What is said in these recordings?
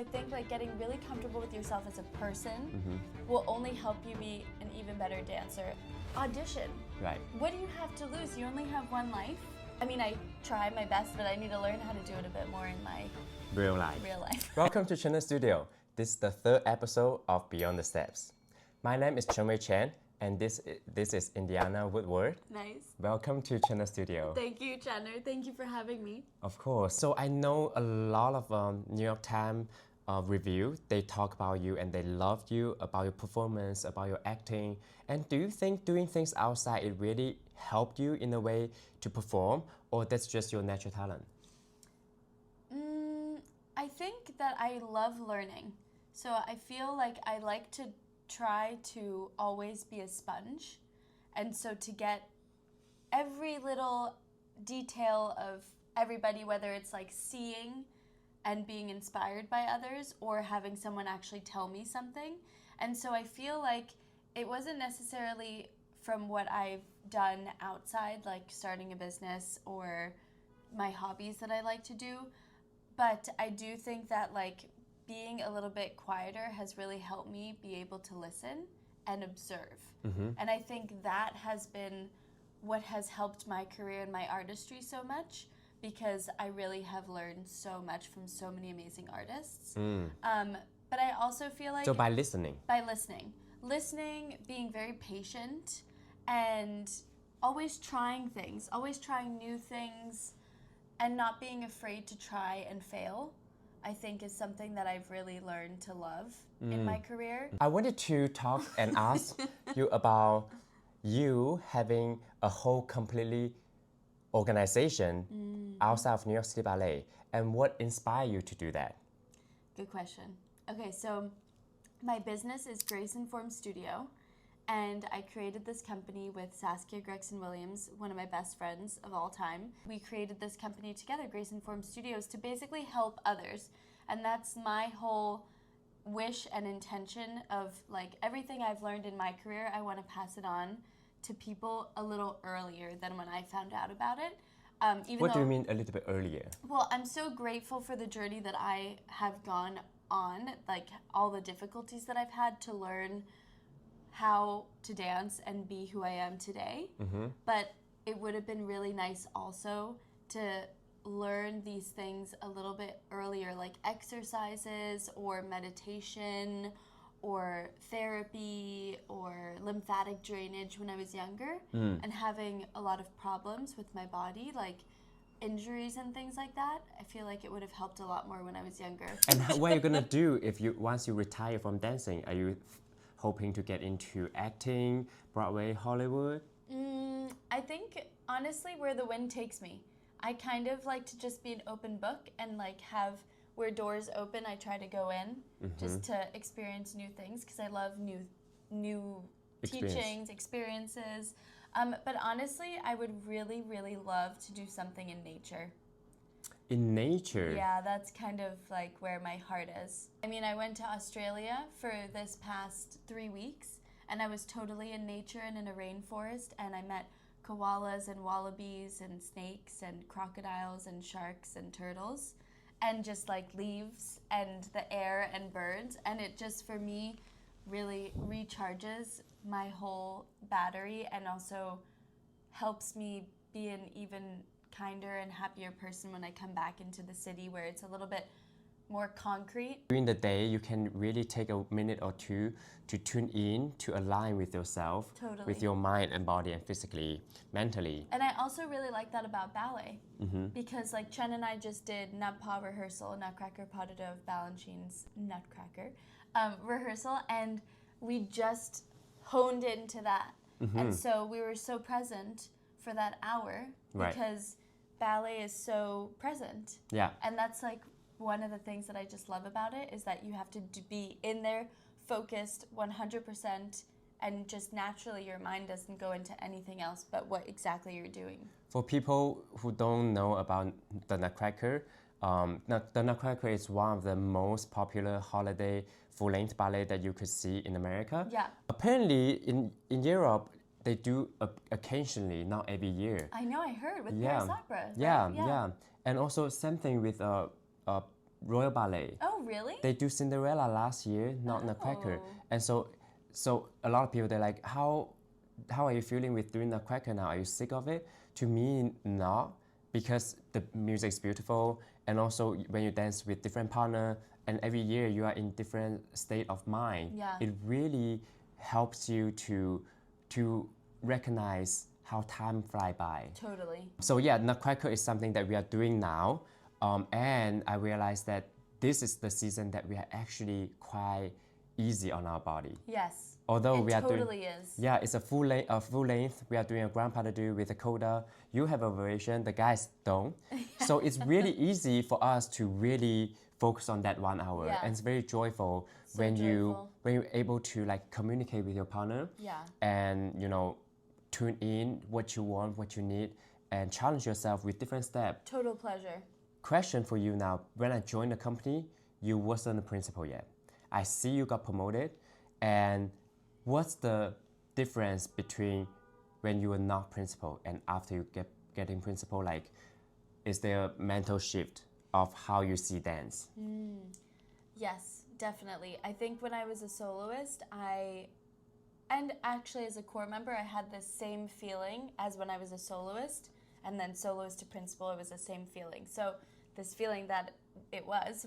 I think like getting really comfortable with yourself as a person will only help you be an even better dancer. Audition. Right. What do you have to lose? You only have one life. I mean, I try my best, but I need to learn how to do it a bit more in my real life. Welcome to Channel Studio. This is the third episode of Beyond the Steps. My name is Chengwei Chen, and this is Indiana Woodward. Nice. Welcome to Channel Studio. Thank you, Chandler. Thank you for having me. Of course. So I know a lot of New York Times review. They talk about you and they love you, about your performance, about your acting. And do you think doing things outside, it really helped you in a way to perform, or that's just your natural talent? I think that I love learning. So I feel like I like to try to always be a sponge. And so to get every little detail of everybody, whether it's like seeing and being inspired by others or having someone actually tell me something. And so I feel like it wasn't necessarily from what I've done outside, like starting a business or my hobbies that I like to do. But I do think that like being a little bit quieter has really helped me be able to listen and observe. And I think that has been what has helped my career and my artistry so much, because I really have learned so much from so many amazing artists. But I also feel like... So by listening? By listening, being very patient, and always trying things, always trying new things, and not being afraid to try and fail, I think is something that I've really learned to love in my career. I wanted to talk and ask you about you having a whole completely organization outside of New York City Ballet, and what inspired you to do that? Good question. Okay, so my business is Grace Informed Studio, and I created this company with Saskia Gregson-Williams, one of my best friends of all time. We created this company together, Grace Informed Studios, to basically help others. And that's my whole wish and intention of like everything I've learned in my career, I want to pass it on to people a little earlier than when I found out about it. What do you mean a little bit earlier? Well, I'm so grateful for the journey that I have gone on, like all the difficulties that I've had to learn how to dance and be who I am today. But it would have been really nice also to learn these things a little bit earlier, like exercises or meditation or therapy or lymphatic drainage when I was younger, and having a lot of problems with my body, like injuries and things like that. I feel like it would have helped a lot more when I was younger. And what are you gonna do if once you retire from dancing? Are you hoping to get into acting, Broadway, Hollywood? I think honestly where the wind takes me. I kind of like to just be an open book and like have where doors open, I try to go in just to experience new things, because I love new teachings, experiences. But honestly, I would really, really love to do something in nature. In nature? Yeah, that's kind of like where my heart is. I mean, I went to Australia for this past 3 weeks, and I was totally in nature and in a rainforest, and I met koalas and wallabies and snakes and crocodiles and sharks and turtles, and just like leaves and the air and birds, and it just for me really recharges my whole battery and also helps me be an even kinder and happier person when I come back into the city where it's a little bit more concrete. During the day, you can really take a minute or two to tune in, to align with yourself, with your mind and body and physically, mentally. And I also really like that about ballet, because like Chen and I just did Nut Paw rehearsal, Nutcracker Pas de Deux, Balanchine's Nutcracker rehearsal, and we just honed into that. And so we were so present for that hour because ballet is so present. Yeah. And that's like one of the things that I just love about it, is that you have to be in there focused 100%, and just naturally your mind doesn't go into anything else but what exactly you're doing. For people who don't know about the Nutcracker, the Nutcracker is one of the most popular holiday full-length ballet that you could see in America. Yeah. Apparently in Europe, they do occasionally, not every year. I know, I heard with Paris Opera. Yeah. And also same thing with Royal Ballet. Oh, really? They do Cinderella last year, not Nutcracker. And so a lot of people, they're like, how are you feeling with doing Nutcracker now? Are you sick of it? To me, not, because the music is beautiful, and also when you dance with different partner, and every year you are in different state of mind. Yeah. It really helps you to recognize how time fly by. Totally. So yeah, Nutcracker is something that we are doing now, and I realized that this is the season that we are actually quite easy on our body. Yes. Although it we are totally doing, is. yeah, it's a full length. We are doing a grand pas de deux with a coda. You have a variation, the guys don't. So it's really easy for us to really focus on that 1 hour, Yeah. and it's very joyful So when joyful. you're able to like communicate with your partner. Yeah. And tune in what you want, what you need, and challenge yourself with different steps. Total pleasure. Question for you now: when I joined the company, you wasn't a principal yet. I see you got promoted, and what's the difference between when you were not principal and after you getting principal? Like, is there a mental shift of how you see dance? Yes, definitely. I think when I was a soloist, and actually as a core member, I had the same feeling as when I was a soloist, and then soloist to principal, it was the same feeling. So this feeling that it was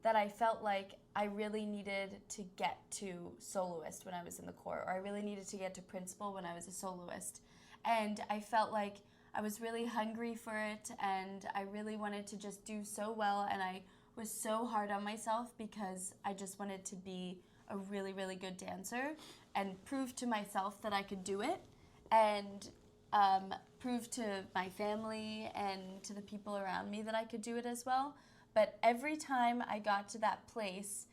that I felt like I really needed to get to soloist when I was in the core, or I really needed to get to principal when I was a soloist. And I felt like I was really hungry for it, and I really wanted to just do so well, and I was so hard on myself because I just wanted to be a really, really good dancer and prove to myself that I could do it, and prove to my family and to the people around me that I could do it as well. But every time I got to that place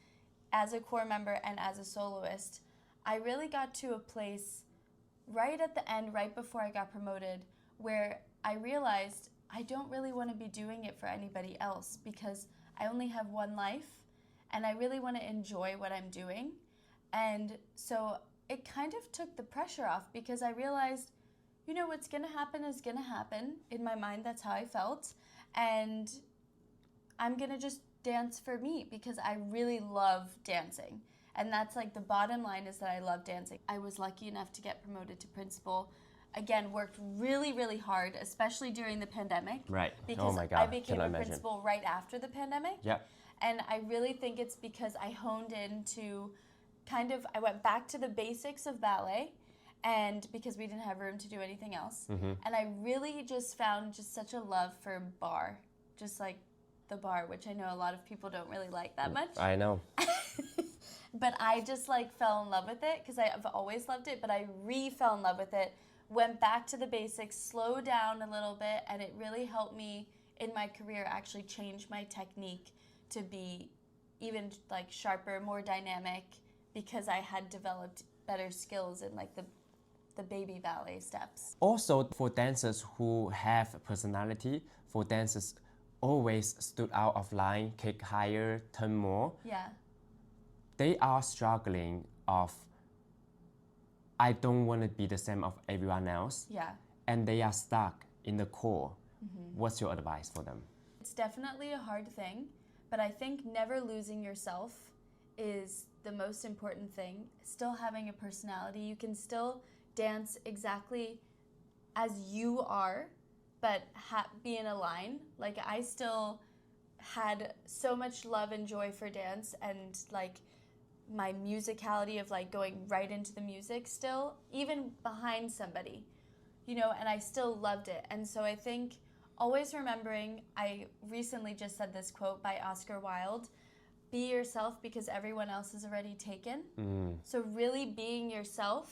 as a core member and as a soloist, I really got to a place right at the end, right before I got promoted, where I realized I don't really want to be doing it for anybody else, because I only have one life and I really want to enjoy what I'm doing. And so it kind of took the pressure off, because I realized, what's going to happen is going to happen. In my mind, that's how I felt. And I'm going to just dance for me, because I really love dancing. And that's like the bottom line, is that I love dancing. I was lucky enough to get promoted to principal. Again, worked really, really hard, especially during the pandemic. Right. Because Oh my God. I became Can I a imagine? principal right after the pandemic. Yeah. And I really think it's because I honed into I went back to the basics of ballet, and because we didn't have room to do anything else. And I really just found just such a love for bar, just like the bar, which I know a lot of people don't really like that much. I know. But I just fell in love with it, because I've always loved it, but I fell in love with it, went back to the basics, slowed down a little bit, and it really helped me in my career actually change my technique to be even sharper, more dynamic, because I had developed better skills in the baby ballet steps. Also, for dancers who have personality, for dancers always stood out of line, kick higher, turn more, Yeah. they are struggling of, I don't want to be the same of everyone else. Yeah. And they are stuck in the core. What's your advice for them? It's definitely a hard thing, but I think never losing yourself is the most important thing. Still having a personality. You can still dance exactly as you are, but be in a line. I still had so much love and joy for dance, and my musicality of going right into the music still, even behind somebody, and I still loved it. And so I think always remembering, I recently just said this quote by Oscar Wilde, be yourself because everyone else is already taken. So really being yourself.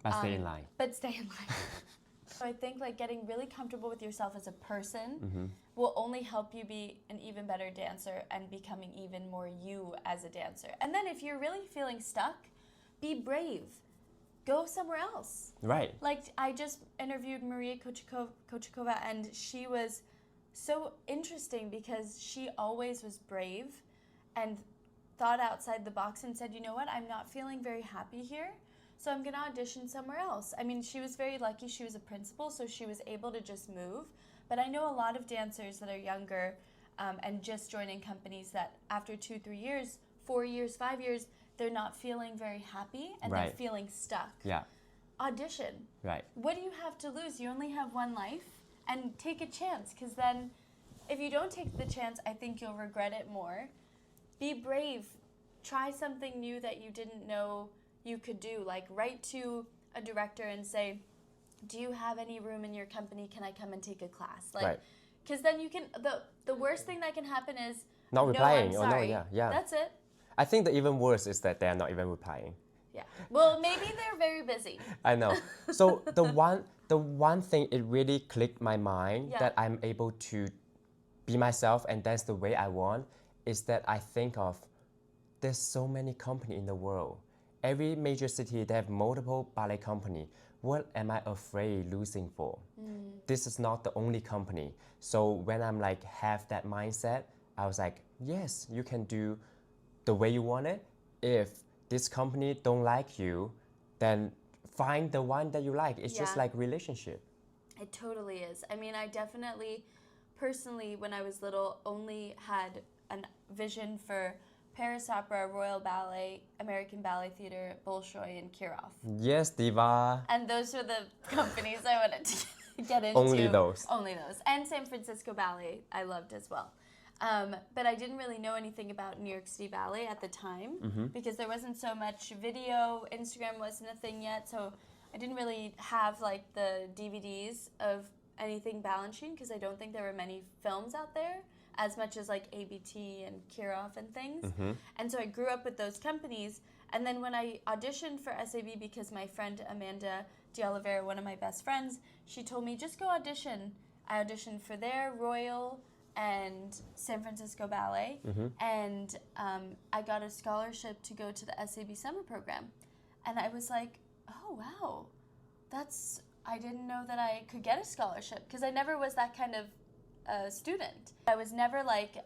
But stay in line. But stay in line. So I think getting really comfortable with yourself as a person will only help you be an even better dancer and becoming even more you as a dancer. And then if you're really feeling stuck, be brave. Go somewhere else. Right. I just interviewed Maria Kochikova, and she was so interesting because she always was brave and thought outside the box and said, you know what, I'm not feeling very happy here, so I'm going to audition somewhere else. I mean, she was very lucky. She was a principal, so she was able to just move. But I know a lot of dancers that are younger, and just joining companies that after 2, 3 years, 4 years, 5 years, they're not feeling very happy and they're feeling stuck. Yeah. Audition. Right. What do you have to lose? You only have one life, and take a chance, because then if you don't take the chance, I think you'll regret it more. Be brave. Try something new that you didn't know you could do. Like, write to a director and say, do you have any room in your company? Can I come and take a class? Like, because then you can, the worst thing that can happen is, not replying. No, I'm sorry. Yeah. That's it. I think the even worse is that they're not even replying. Yeah. Well, maybe they're very busy. I know. So the one thing it really clicked my mind that I'm able to be myself and that's the way I want is that I think of there's so many companies in the world. Every major city they have multiple ballet company. What am I afraid losing for? This is not the only company. So when I'm like have that mindset, I was like, yes, you can do the way you want it. If this company don't like you, then find the one that you like. It's just like relationship. It totally is. I mean, I definitely, personally, when I was little, only had a vision for Paris Opera, Royal Ballet, American Ballet Theatre, Bolshoi, and Kirov. Yes, Diva. And those were the companies I wanted to get into. Only those. Only those. And San Francisco Ballet, I loved as well. But I didn't really know anything about New York City Ballet at the time because there wasn't so much video. Instagram wasn't a thing yet, so I didn't really have like the DVDs of anything Balanchine because I don't think there were many films out there as much as like ABT and Kirov and things. And so I grew up with those companies. And then when I auditioned for SAB, because my friend Amanda D'Oliveira, one of my best friends, she told me, just go audition. I auditioned for their Royal and San Francisco Ballet, and I got a scholarship to go to the SAB summer program. And I was like, oh wow, I didn't know that I could get a scholarship because I never was that kind of student. I was never like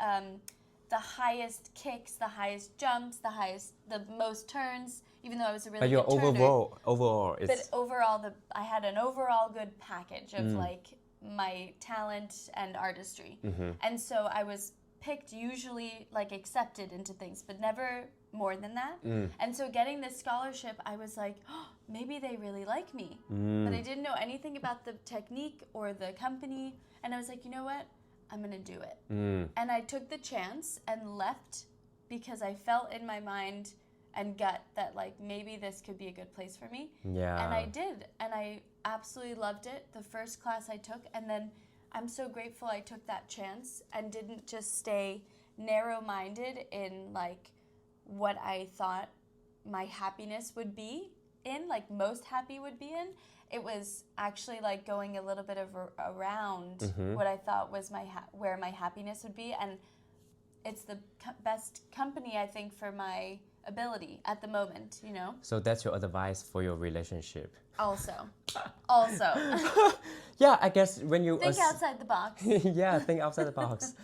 the highest kicks, the highest jumps, the most turns, even though I was a really good turner. But overall, it's... But overall, I had an overall good package of like my talent and artistry. And so I was picked, usually like accepted into things, but never more than that. And so getting this scholarship, I was like, oh, maybe they really like me. But I didn't know anything about the technique or the company. And I was like, you know what? I'm going to do it. And I took the chance and left because I felt in my mind and gut that like maybe this could be a good place for me. Yeah. And I did. And I absolutely loved it. The first class I took, and then I'm so grateful I took that chance and didn't just stay narrow-minded in like what I thought my happiness would be in, like most happy would be in. It was actually like going a little bit of around what I thought was where my happiness would be, and it's the best company I think for my ability at the moment, you know? So that's your advice for your relationship? Also. Yeah, I guess when you... Think outside the box. Yeah, think outside the box.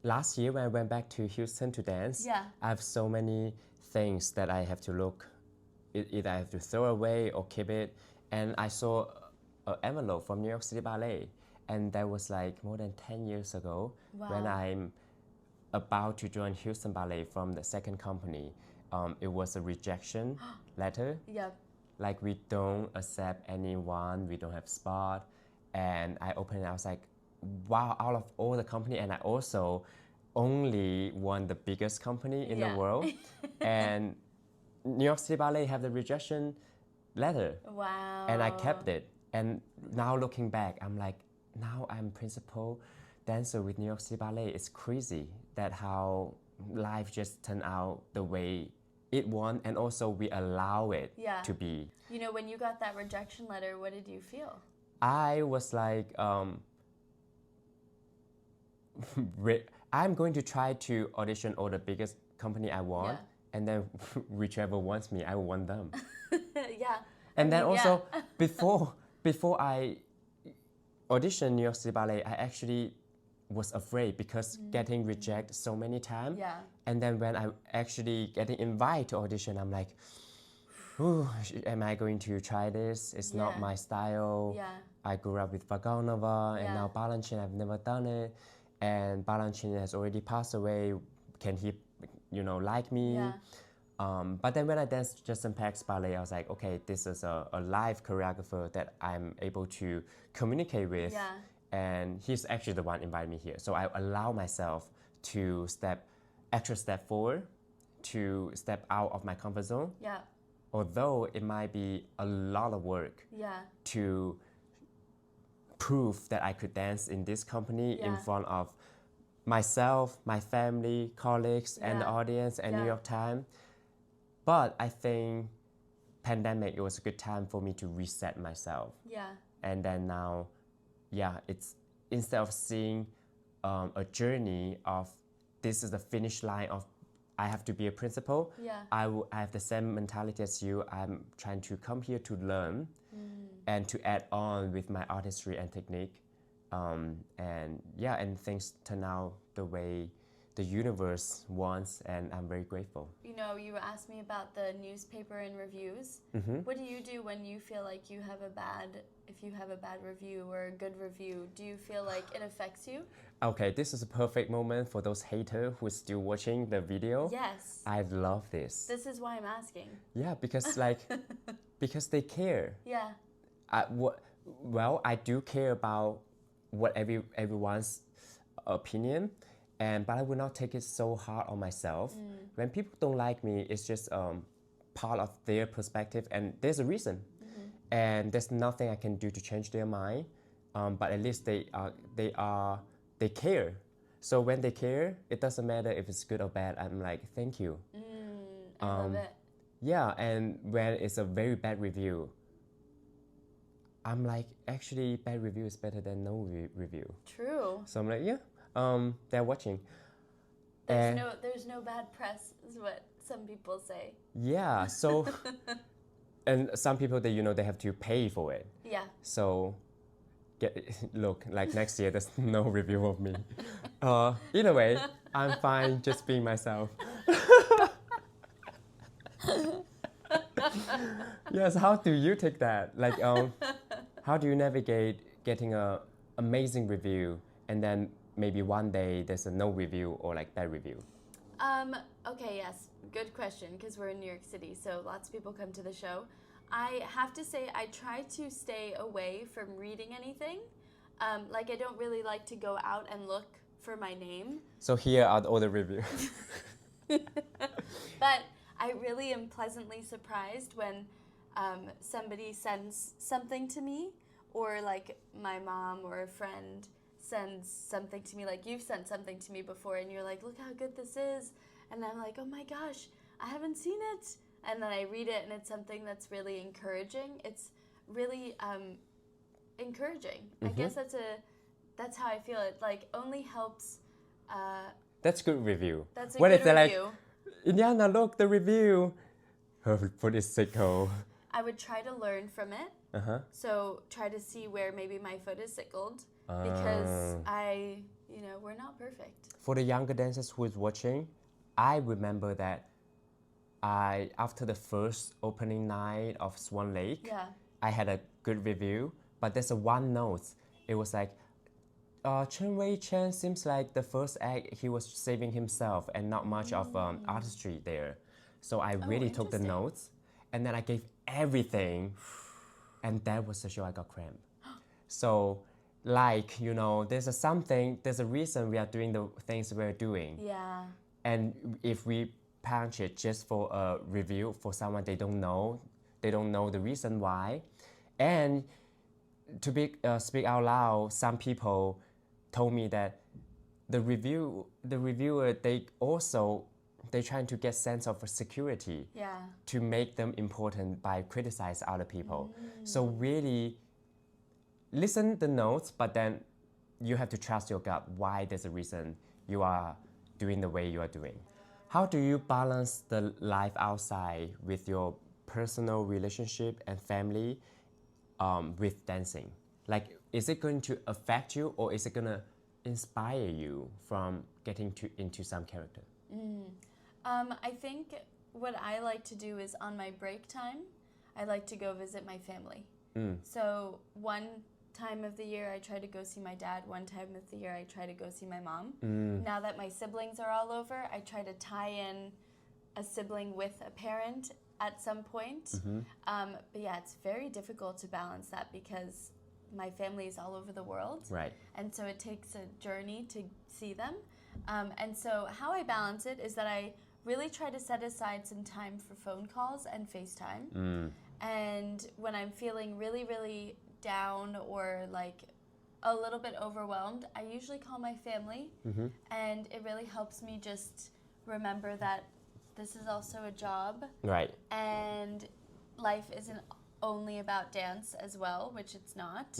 Last year when I went back to Houston to dance, I have so many things that I have to look, either I have to throw away or keep it. And I saw an envelope from New York City Ballet, and that was like more than 10 years ago when I'm about to join Houston Ballet from the second company. It was a rejection letter. Like, we don't accept anyone, we don't have spot. And I opened it, I was like, wow, out of all the company, and I also only won the biggest company in the world. And New York City Ballet have the rejection letter. Wow. And I kept it. And now looking back, I'm like, now I'm principal dancer with New York City Ballet. It's crazy that how life just turned out the way it won, and also we allow it to be. You know, when you got that rejection letter, what did you feel? I was like, I'm going to try to audition all the biggest company I want, and then whichever wants me, I will want them. And then also, before I auditioned New York City Ballet, I actually was afraid because getting rejected so many times. And then when I actually getting invited to audition, I'm like, am I going to try this? It's not my style. I grew up with Vagonova and now Balanchine, I've never done it. and Balanchine has already passed away. Can he, like me? Yeah. But then when I danced Justin Peck's ballet, I was like, okay, this is a live choreographer that I'm able to communicate with. Yeah. And he's actually the one inviting me here. So I allow myself to extra step forward, to step out of my comfort zone. Yeah. Although it might be a lot of work Yeah. to prove that I could dance in this company in Yeah. front of myself, my family, colleagues, and the Yeah. audience, and New Yeah. York Times. But I think pandemic, it was a good time for me to reset myself. Yeah. And then now, it's instead of seeing a journey of this is the finish line of I have to be a principal, Yeah. I have the same mentality as you. I'm trying to come here to learn and to add on with my artistry and technique. And things turn out the way the universe wants, and I'm very grateful. You asked me about the newspaper and reviews. What do you do when you feel like if you have a bad review or a good review, do you feel like it affects you? Okay, this is a perfect moment for those haters who are still watching the video. Yes. I love this. This is why I'm asking. Yeah, because because they care. Yeah. I do care about what everyone's opinion, but I will not take it so hard on myself. When people don't like me, it's just part of their perspective, and there's a reason, and there's nothing I can do to change their mind. But at least they care. So when they care, it doesn't matter if it's good or bad. I'm like, thank you. I love it. Yeah, and when it's a very bad review, I'm like, actually, bad review is better than no review. True. So I'm like, they're watching. There's no bad press, is what some people say. Yeah, so, and some people, they have to pay for it. Yeah. So, look, like next year, there's no review of me. Either way, I'm fine just being myself. Yes, how do you take that? Like, how do you navigate getting a amazing review and then maybe one day there's a no review or like bad review? Okay, yes, good question, because we're in New York City, so lots of people come to the show. I have to say I try to stay away from reading anything. I don't really like to go out and look for my name. So here are all the reviews. But I really am pleasantly surprised when somebody sends something to me, or like my mom or a friend sends something to me, like you've sent something to me before, and you're like, look how good this is. And I'm like, oh my gosh, I haven't seen it. And then I read it, and it's something that's really encouraging. It's really encouraging. I guess that's how I feel. It like only helps. That's good review. That's a what good if they're review. like, Indiana, look, the review. Her foot is sickle. I would try to learn from it. So try to see where maybe my foot is sickled, because we're not perfect. For the younger dancers who is watching, I remember that after the first opening night of Swan Lake, I had a good review, but there's a one note. It was like, Chen Wei Chen seems like the first act he was saving himself and not much of artistry there. So I really took the notes, and then I gave everything, and that was the show I got cramp. So, there's a reason we are doing the things we're doing. Yeah. And if we punch it just for a review for someone they don't know the reason why. And to speak out loud, some people told me that the reviewer, they're trying to get sense of security to make them important by criticize other people. So really listen the notes, but then you have to trust your gut why there's a reason you are doing the way you are doing. How do you balance the life outside with your personal relationship and family with dancing? Like, is it going to affect you, or is it going to inspire you from getting into some character? I think what I like to do is on my break time, I like to go visit my family. So one time of the year I try to go see my dad. One time of the year I try to go see my mom. Now that my siblings are all over, I try to tie in a sibling with a parent at some point. But yeah, it's very difficult to balance that because my family is all over the world. Right. And so it takes a journey to see them. And so how I balance it is that I really try to set aside some time for phone calls and FaceTime. And when I'm feeling really, really down or like a little bit overwhelmed, I usually call my family. And it really helps me just remember that this is also a job. Right. And life isn't only about dance as well, which it's not.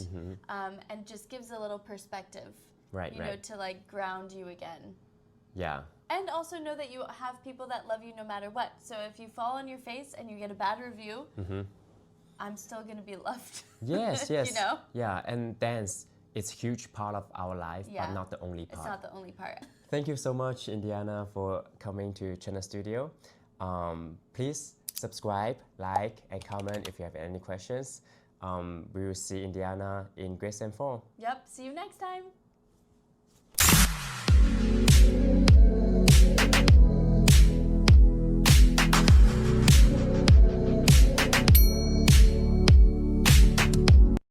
And just gives a little perspective, Right, you know, right. to like ground you again. Yeah. And also know that you have people that love you no matter what. So if you fall on your face and you get a bad review, I'm still going to be loved. Yes, yes. You know? Yeah, and dance is a huge part of our life, but not the only part. It's not the only part. Thank you so much, Indiana, for coming to Channel Studio. Please subscribe, like, and comment if you have any questions. We will see Indiana in grade 4. Yep. See you next time.